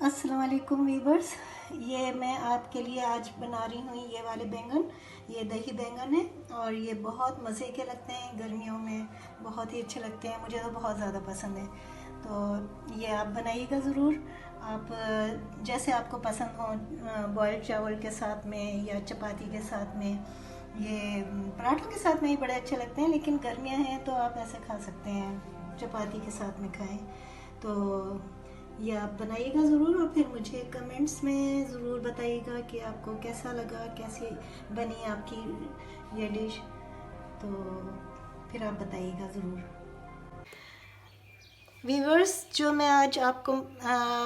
अस्सलाम वालेकुम वीवर्स। ये मैं आपके लिए आज बना रही हूँ ये वाले बैंगन। ये दही बैंगन है और ये बहुत मज़े के लगते हैं, गर्मियों में बहुत ही अच्छे लगते हैं। मुझे तो बहुत ज़्यादा पसंद है, तो ये आप बनाइएगा ज़रूर। आप जैसे आपको पसंद हो, बॉइल्ड चावल के साथ में या चपाती के साथ में, ये पराठों के साथ में ही बड़े अच्छे लगते हैं, लेकिन गर्मियाँ हैं तो आप ऐसे खा सकते हैं, चपाती के साथ में खाएं। तो ये आप बनाइएगा ज़रूर और फिर मुझे कमेंट्स में ज़रूर बताइएगा कि आपको कैसा लगा, कैसी बनी आपकी ये डिश। तो फिर आप बताइएगा ज़रूर। वीवर्स, जो मैं आज आपको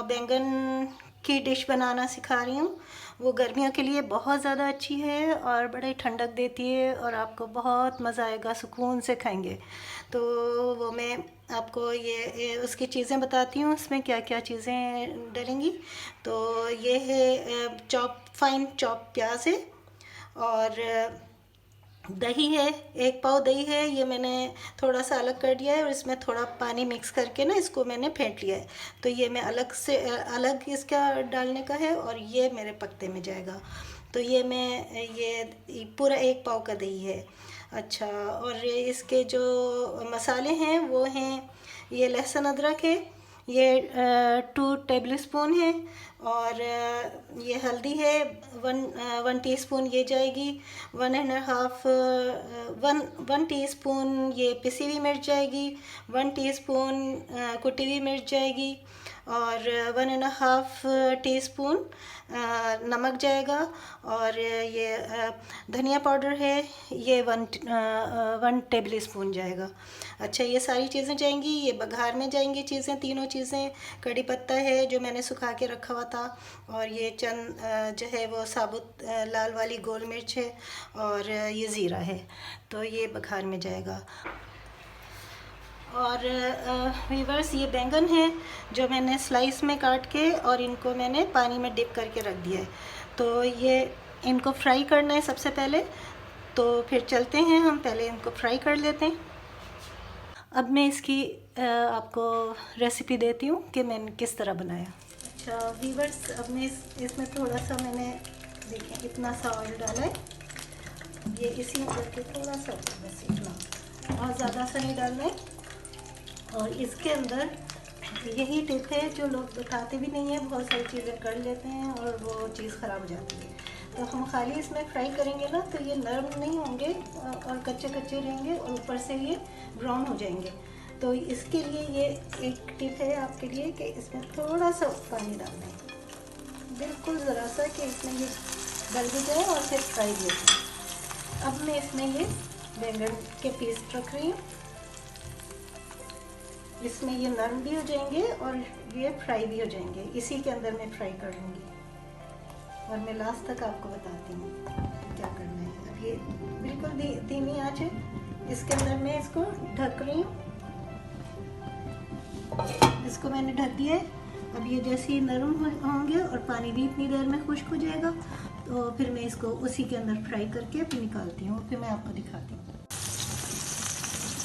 बैंगन की डिश बनाना सिखा रही हूँ, वो गर्मियों के लिए बहुत ज़्यादा अच्छी है और बड़े ठंडक देती है और आपको बहुत मज़ा आएगा, सुकून से खाएंगे। तो वो मैं आपको ये उसकी चीज़ें बताती हूँ, उसमें क्या क्या चीज़ें डलेंगी। तो ये है फाइन चॉप प्याज है, और दही है, 1 पाव दही है। ये मैंने थोड़ा सा अलग कर दिया है और इसमें थोड़ा पानी मिक्स करके ना इसको मैंने फेंट लिया है। तो ये मैं अलग से अलग इसका डालने का है और ये मेरे पकते में जाएगा। तो ये मैं ये पूरा 1 पाव का दही है। अच्छा, और इसके जो मसाले हैं वो हैं, ये लहसुन अदरक है, ये 2 टेबल स्पून है, और ये हल्दी है 1 टीस्पून ये जाएगी। 1.5 वन टीस्पून ये पिसी हुई मिर्च जाएगी। 1 टीस्पून कुटी हुई मिर्च जाएगी, और 1.5 टीस्पून नमक जाएगा। और ये धनिया पाउडर है, ये 1 टेबल स्पून जाएगा। अच्छा, ये सारी चीज़ें जाएंगी, ये बघार में जाएंगी चीज़ें, तीनों चीज़ें। कड़ी पत्ता है जो मैंने सुखा के रखा हुआ था, और ये चंद जो है वो साबुत लाल वाली गोल मिर्च है, और ये ज़ीरा है। तो ये बघार में जाएगा। और वीवर्स, ये बैंगन है जो मैंने स्लाइस में काट के और इनको मैंने पानी में डिप करके रख दिया है। तो ये इनको फ्राई करना है सबसे पहले। तो फिर चलते हैं, हम पहले इनको फ्राई कर लेते हैं। अब मैं इसकी आपको रेसिपी देती हूँ कि मैंने किस तरह बनाया। अच्छा वीवर्स, अब मैं इसमें थोड़ा सा मैंने देखें इतना सा ऑयल डाला है। ये इसी में करके थोड़ा सा, बस इतना, बहुत ज़्यादा सा नहीं डालना है। और इसके अंदर यही टिप है जो लोग बताते भी नहीं है, बहुत सारी चीज़ें कर लेते हैं और वो चीज़ ख़राब हो जाती है। तो हम खाली इसमें फ्राई करेंगे ना तो ये नरम नहीं होंगे और कच्चे कच्चे रहेंगे, और ऊपर से ये ब्राउन हो जाएंगे। तो इसके लिए ये एक टिप है आपके लिए कि इसमें थोड़ा सा पानी डालना है, बिल्कुल ज़रा सा, कि इसमें ये गल भी जाए और फिर फ्राई भी हो जाए। अब मैं इसमें ये बैंगन के पीस रख रही हूँ, इसमें ये नरम भी हो जाएंगे और ये फ्राई भी हो जाएंगे। इसी के अंदर मैं फ्राई कर लूँगी और मैं लास्ट तक आपको बताती हूँ क्या करना है। अब ये बिल्कुल धीमी आंच है, इसके अंदर मैं इसको ढक रही हूँ। इसको मैंने ढक दिया है। अब ये जैसे ही नरम होंगे और पानी भी इतनी देर में खुश्क हो जाएगा, तो फिर मैं इसको उसी के अंदर फ्राई करके फिर निकालती हूँ, फिर मैं आपको दिखाती हूँ।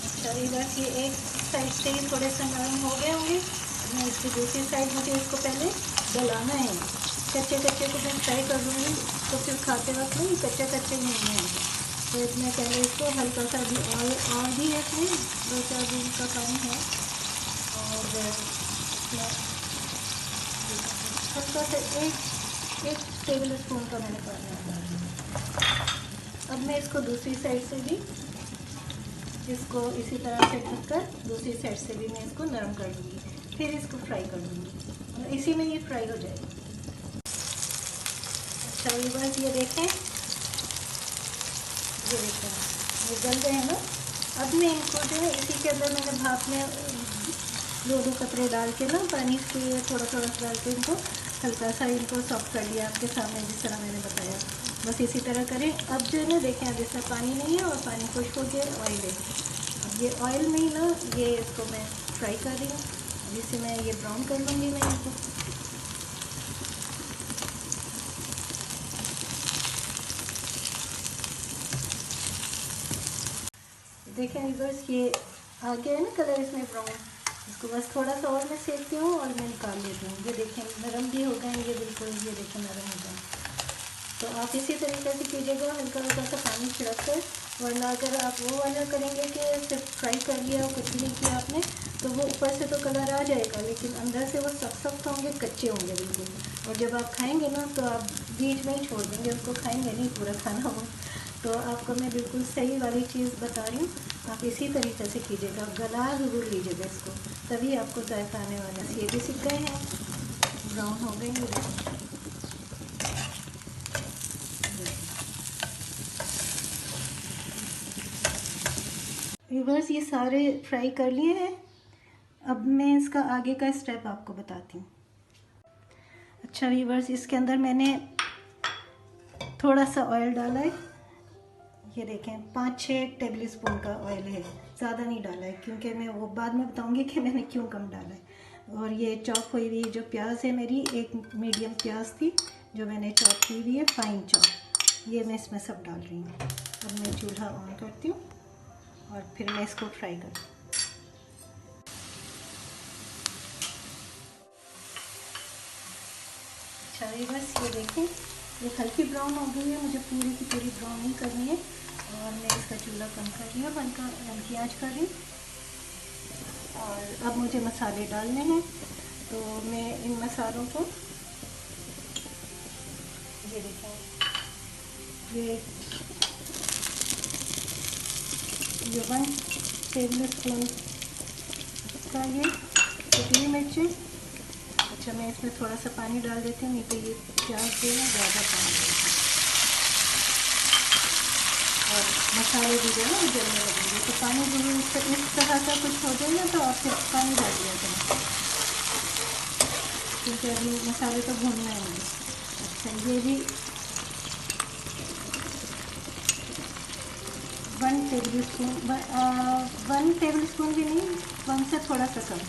अच्छा, इधर ये एक साइड से ही थोड़े से नरम हो गए होंगे। मैं इसकी दूसरी साइड, मुझे इसको पहले गलाना है। कच्चे कच्चे को मैं फ्राई कर दूँगी तो फिर खाते वक्त नहीं कच्चे कच्चे नहीं रहेंगे। तो इसमें पहले इसको हल्का सा भी और भी है, इसमें 2-4 दिन का काम है। और इसमें हल्का सा एक टेबल स्पून का मैंने पानी डाल दिया। अब मैं इसको दूसरी साइड से भी इसको इसी तरह से ढककर दूसरी साइड से भी मैं इसको नरम कर दूँगी, फिर इसको फ्राई कर दूँगी, इसी में ये फ्राई हो जाएगा। अच्छा बस ये देखें, ये गल गए हैं ना। अब मैं इनको जो है इसी के अंदर मैंने भाप में 2-2 कतरे डाल के ना पानी के थोड़ा थोड़ा डाल के इनको हल्का सा इनको सॉफ्ट कर लिया आपके सामने, जिस तरह मैंने बताया। बस इसी तरह करें। अब जो है ना देखें, अब इसमें पानी नहीं है और पानी खुश्क हो गया, ऑयल है। अब ये ऑयल में ही ना ये इसको मैं फ्राई कर रही हूँ। अब इसे मैं ये ब्राउन कर लूँगी मैं इनको। देखें बस ये आ गया है ना कलर इसमें ब्राउन। इसको बस थोड़ा सा और मैं सेकती हूँ और मैं निकाल लेती हूँ। ये देखें नरम भी हो गए ये बिल्कुल, ये देखें नरम हो गए। तो आप इसी तरीके से कीजिएगा, हल्का हल्का सा पानी छिड़क कर। वरना अगर आप वो वाला करेंगे कि सिर्फ फ्राई कर लिया और कुछ नहीं किया आपने, तो वो ऊपर से तो कलर आ जाएगा लेकिन अंदर से वो सख्त होंगे, कच्चे होंगे बिल्कुल। और जब आप खाएंगे ना तो आप बीच में ही छोड़ देंगे उसको, खाएंगे नहीं पूरा खाना हो। तो आपको मैं बिल्कुल सही वाली चीज़ बता रही हूँ, आप इसी तरीके से कीजिएगा, गला ज़रूर लीजिएगा इसको, तभी आपको जायका आने वाला है। ये भी सीख गए हैं, ब्राउन हो गए ये। व्यूअर्स ये सारे फ्राई कर लिए हैं। अब मैं इसका आगे का स्टेप आपको बताती हूँ। अच्छा व्यूअर्स, इसके अंदर मैंने थोड़ा सा ऑयल डाला है। ये देखें 5-6 टेबल स्पून का ऑयल है, ज़्यादा नहीं डाला है क्योंकि मैं वो बाद में बताऊंगी कि मैंने क्यों कम डाला है। और ये चॉप हुई हुई जो प्याज है मेरी, एक मीडियम प्याज थी जो मैंने चॉप की हुई है, फाइन चॉप, ये मैं इसमें सब डाल रही हूँ। अब मैं चूल्हा ऑन करती हूँ और फिर मैं इसको फ्राई करती हूँ। अच्छा बस ये देखें ये हल्की ब्राउन हो गई है, मुझे पूरी की पूरी ब्राउन नहीं करनी है। और मैं इसका चूल्हा कम कर रही हूँ, हल्की आंच कर रही हूँ। और अब मुझे मसाले डालने हैं, तो मैं इन मसालों को, ये देखें ये 1 टेबल स्पून का ये कटी मिर्च। अच्छा मैं इसमें थोड़ा सा पानी डाल देती हूँ, नहीं तो ये प्याज जो है ज़्यादा पानी देती है और मसाले भी जो है ना जलने लगेंगे। तो पानी जरूर इस तरह का कुछ हो जाए ना तो आप फिर पानी डाल दिया करें, क्योंकि अभी मसाले तो भूनना है मुझे। अच्छा ये भी 1 टेबल स्पून, 1 टेबल स्पून भी नहीं, 1 से थोड़ा सा कम।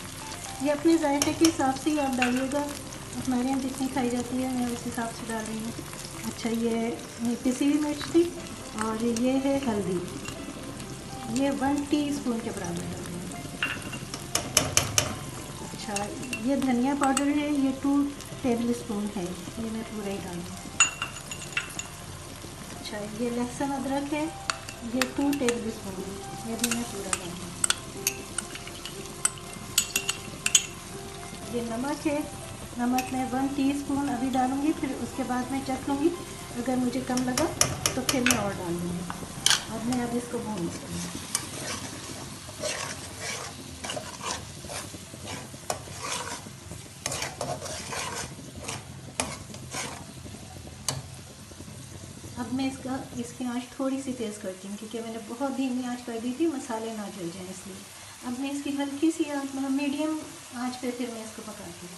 ये अपने जायके के हिसाब से ही आप डालिएगा, हमारे यहाँ जितनी खाई जाती है मैं उस हिसाब से डाल रही हूँ। अच्छा ये पिसी हुई मिर्च थी और ये है हल्दी, ये 1 टीस्पून के बराबर डाल रही हूँ। अच्छा ये धनिया पाउडर है, ये 2 टेबल स्पून है, ये मैं पूरा ही डाल रही हूँ। अच्छा ये लहसुन अदरक है, ये 2 टेबल स्पून है, ये भी मैं पूरा डाल रही हूँ। ये नमक है, नमक मैं 1 टीस्पून अभी डालूँगी, फिर उसके बाद मैं चख लूँगी, अगर मुझे कम लगा तो फिर मैं और डाल दूँगी। अब मैं अब इसको भून लूँगी। अब मैं इसकी आंच थोड़ी सी तेज़ करती हूँ क्योंकि मैंने बहुत धीमी आंच कर दी थी, मसाले ना जल जाएँ इसलिए। अब मैं इसकी हल्की सी आंच, मतलब मीडियम आंच पे फिर मैं इसको पकाती हूँ।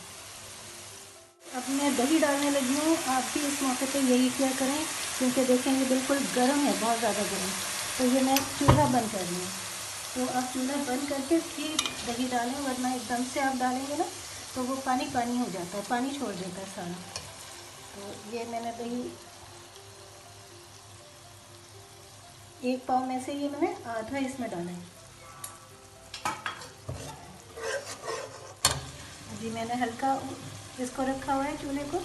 अब मैं दही डालने लगी हूँ, आप भी इस मौके पे यही किया करें क्योंकि देखें ये बिल्कुल गर्म है, बहुत ज़्यादा गर्म। तो ये मैं चूल्हा बंद कर रही हूँ, तो आप चूल्हा बंद करके फिर दही डालें, वरना एकदम से आप डालेंगे ना तो वो पानी पानी हो जाता है, पानी छोड़ देता है सारा। तो ये मैंने दही 1 पाव में से ये मैंने आधा इसमें डाला है। अभी मैंने हल्का इसको रखा हुआ है चूल्हे को।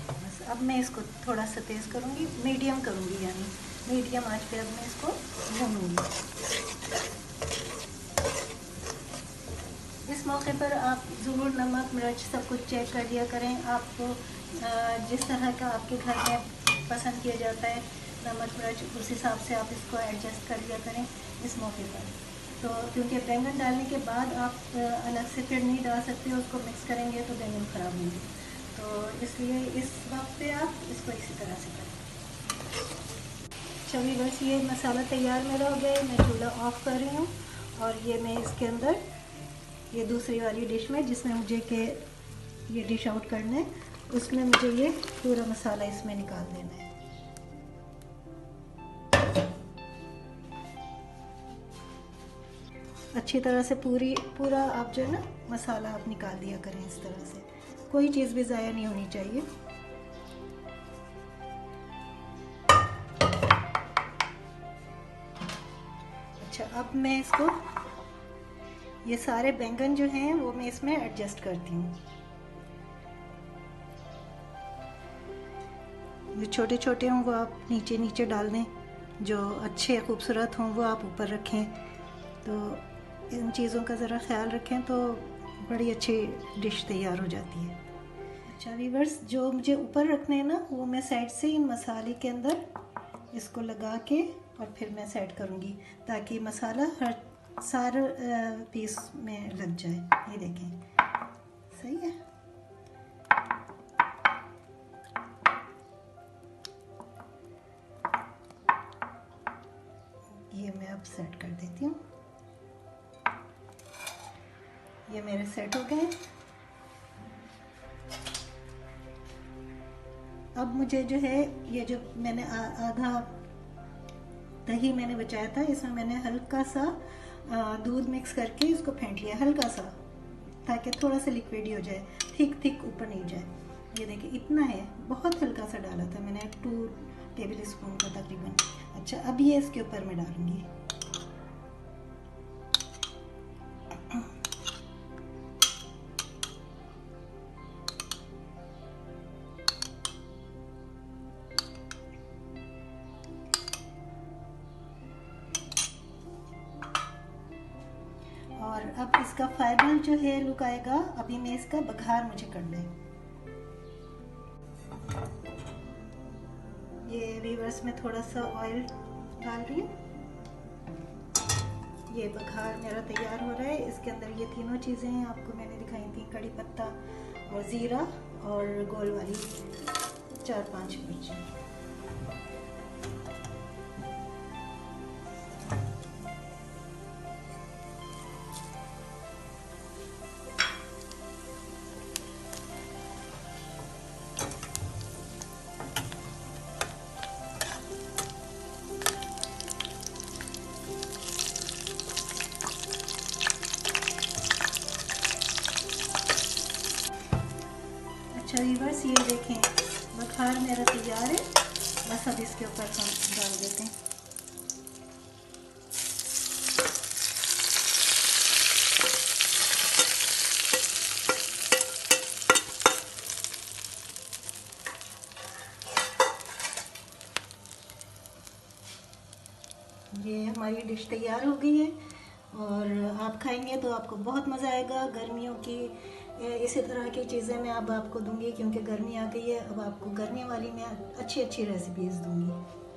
बस अब मैं इसको थोड़ा सा तेज़ करूँगी, मीडियम करूँगी, यानी मीडियम आंच पे अब मैं इसको भूनूँगी। इस मौके पर आप ज़रूर नमक मिर्च सब कुछ चेक कर लिया करें। आपको जिस तरह का आपके घर में पसंद किया जाता है नमक मिर्च, उस हिसाब से आप इसको एडजस्ट कर लिया करें इस मौके पर। तो क्योंकि बैंगन डालने के बाद आप अलग से फिर नहीं डाल सकते, उसको मिक्स करेंगे तो बैंगन ख़राब होंगे, तो इसलिए इस वक्त पे आप इसको इसी तरह से करें। चलिए बस ये मसाला तैयार मेरा हो गया है, मैं चूल्हा ऑफ़ कर रही हूँ। और ये मैं इसके अंदर ये दूसरी वाली डिश में, जिसमें मुझे के ये डिश आउट करना है, उसमें मुझे ये पूरा मसाला इसमें निकाल देना है। अच्छी तरह से पूरा आप जो है ना मसाला आप निकाल दिया करें इस तरह से, कोई चीज़ भी ज़ाया नहीं होनी चाहिए। अच्छा, अब मैं इसको, ये सारे बैंगन जो हैं वो मैं इसमें एडजस्ट करती हूँ। जो छोटे छोटे हों वो आप नीचे नीचे डाल दें, जो अच्छे खूबसूरत हों वो आप ऊपर रखें। तो इन चीज़ों का ज़रा ख्याल रखें तो बड़ी अच्छी डिश तैयार हो जाती है। अच्छा वीवर्स, जो मुझे ऊपर रखने हैं ना, वो मैं साइड से इन मसाले के अंदर इसको लगा के और फिर मैं सेट करूँगी, ताकि मसाला हर सारे पीस में लग जाए। ये देखें, सही है। ये मैं अब सेट कर देती हूँ। ये मेरे सेट हो गए। अब मुझे जो है, ये जो मैंने आधा दही मैंने बचाया था, इसमें मैंने हल्का सा दूध मिक्स करके इसको फेंट लिया, हल्का सा, ताकि थोड़ा सा लिक्विड ही हो जाए, थिक थिक ऊपर नहीं जाए। ये देखिए इतना है, बहुत हल्का सा डाला था मैंने, 2 टेबल स्पून का तकरीबन। अच्छा, अब ये इसके ऊपर मैं डालूंगी। और अब इसका फाइनल जो है लुक आएगा। अभी मैं इसका बघार मुझे करना है। ये वीवर्स में थोड़ा सा ऑयल डाल रही हूँ। ये बघार मेरा तैयार हो रहा है। इसके अंदर ये तीनों चीज़ें आपको मैंने दिखाई थी, कड़ी पत्ता और ज़ीरा और गोल वाली 4-5 मिर्ची। अच्छा वीवर्स, ये देखें बघार मेरा तैयार है। बस अब इसके ऊपर हम डाल देते हैं। ये हमारी डिश तैयार हो गई है और आप खाएंगे तो आपको बहुत मज़ा आएगा। गर्मियों की इसी तरह की चीज़ें मैं अब आपको दूंगी, क्योंकि गर्मी आ गई है। अब आपको गर्मी वाली मैं अच्छी अच्छी रेसिपीज़ दूंगी।